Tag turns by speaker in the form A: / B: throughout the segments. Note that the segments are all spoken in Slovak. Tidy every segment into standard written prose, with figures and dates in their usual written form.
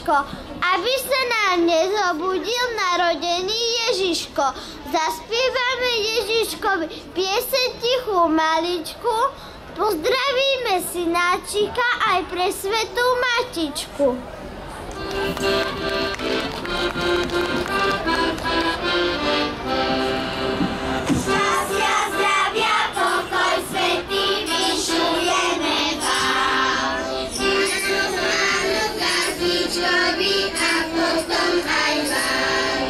A: Ježiško, aby sa nám nezobudil narodený Ježiško. Zaspievame Ježiškovi pieseň tichú maličku, pozdravíme synáčika aj pre svätú Matičku. Šťastia, zdravia, pokoj svätý vyšujeme vám. Pánu Kazničkovi a potom aj vám.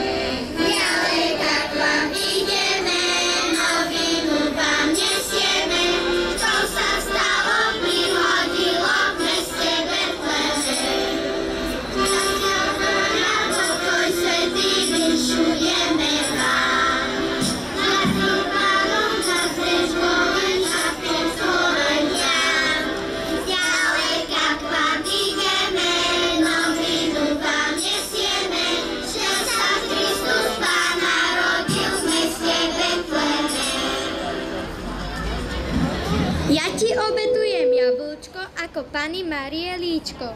A: Ďaleka k vám ideme, novinu vám nesieme, čo sa stalo, prihodilo v meste Betlém. Šťastia, zdravia, pokoj svätý vyšujeme vám.
B: Ja ti obetujem jablčko ako Panny Márie líčko.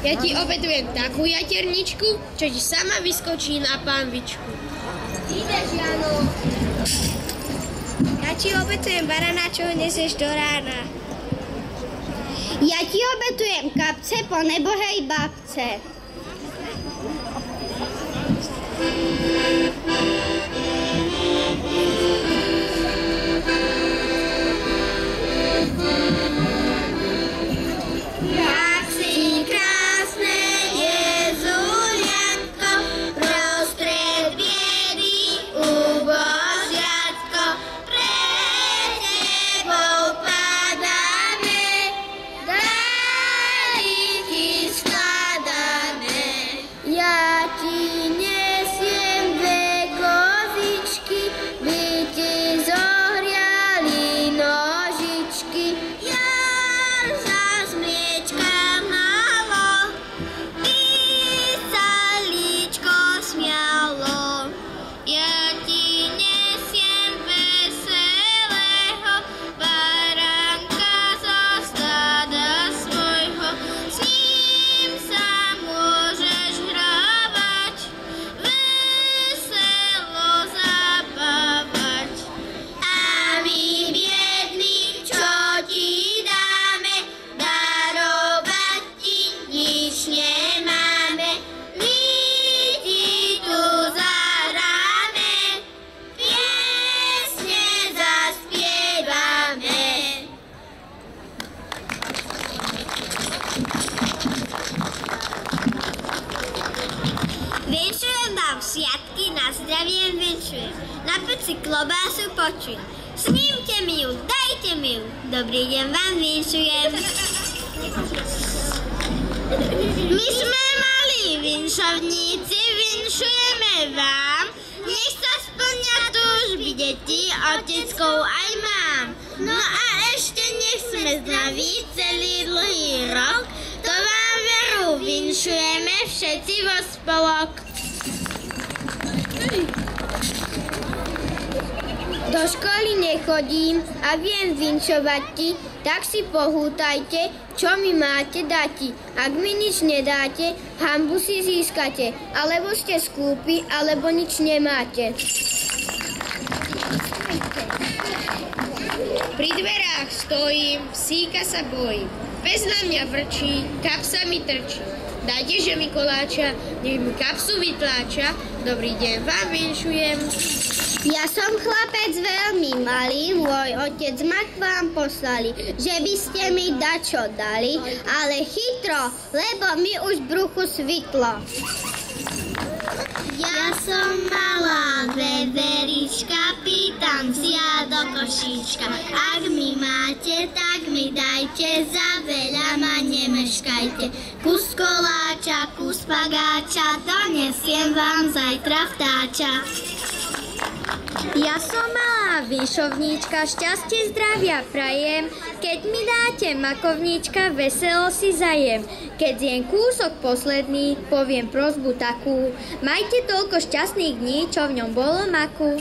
C: Ja ti obetujem takú jaterničku, čo ti sama vyskočí na pánvičku.
B: Ideš, Jano.
C: Ja ti obetujem barana, čo ho nesieš do rána.
A: Ja ti obetujem kapce po nebohej babce. Jak si krásne, Jezuliatko, prostred biedy ubožiatko, pred tebou padáme, dary ti skladáme. Ja ti nesiem dve kozičky, by ti zohriali nožičky. Ja zas mliečka málo, ty sa líčko smialo. Ja ti nesiem veselého baránka zo stáda svojho, s ním sa môžeš hrávať, veselo zabávať. A my biední, čo ti dáme, darovať ti nič nemáme. My ti tu zahráme, piesne zaspievame. Vinšujem vám sviatky, na zdravie vinšujem, na peci klobásu počujem. Snímte mi ju, dajte mi ju, dobrý deň vám vinšujem. My sme malí vinšovníci, vinšujeme vám, nech sa splňa túžby detí, oteckou aj mám. No a ešte nech sme zdraví celý dlhý rok, to vám veru vinšujeme všetci vo spolok. Do školy nechodím a viem vinšovať ti, tak si pohútajte, čo mi máte dati. Ak mi nič nedáte, hanbu si získate, alebo ste skúpi, alebo nič nemáte.
C: Pri dverách stojím, psíka sa bojím. Pes na mňa vrčí, kapsa mi trčí. Dajte, že mi koláča, nech mi kapsu vytláča. Dobrý deň vám vinšujem.
A: Ja som chlapec veľmi malý, môj otec ma k vám poslali, že by ste mi dačo dali, ale chytro, lebo mi už v bruchu svitlo. Ja som malá veverička, pýtam si ja do košíčka. Ak mi máte, tak mi dajte, za veľa ma nemeškajte. Kus koláča, kus pagáča, donesiem vám zajtra vtáča.
B: Ja som malá vinšovníčka, šťastie zdravia prajem, keď mi dáte makovníčka, veselo si zajem. Keď zjem kúsok posledný, poviem prosbu takú, majte toľko šťastných dní, čo v ňom bolo maku.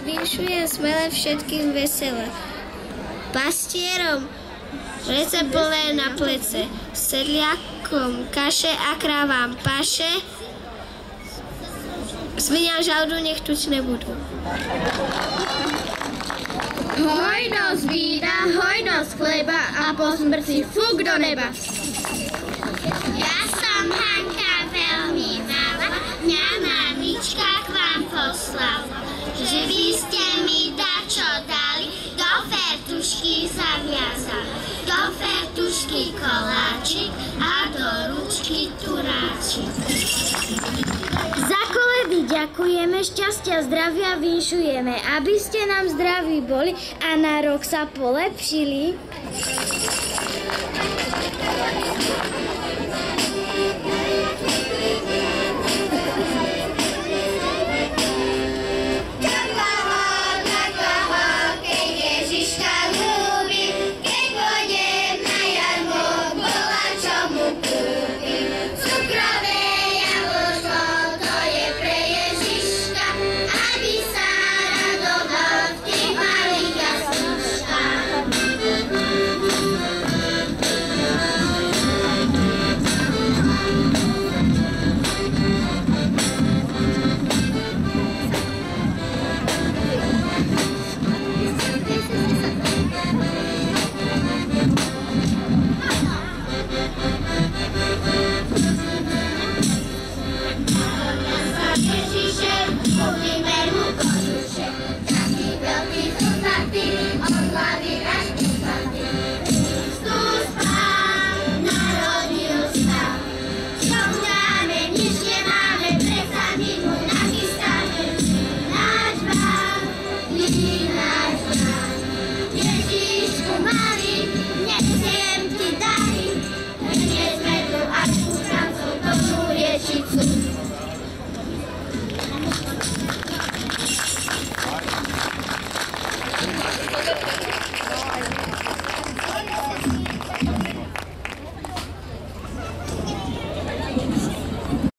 A: Vinšujem smele všetkým vesele, pastierom
C: Rece plné na plece, sedliakom kaše a krávám paše, sviniam žaldu, nech tuč nebudú.
B: Hojnosť vína, hojnosť chleba a po smrti fúk do neba.
A: Ja som Hanka veľmi malá, mňa mamička k vám poslala, že by ste mi dačo dali, do fertušky zaviazali, do fertušky koláčik a do ručky turáčik.
B: Za koledy ďakujeme, šťastia, zdravia vinšujeme, aby ste nám zdraví boli a na rok sa polepšili.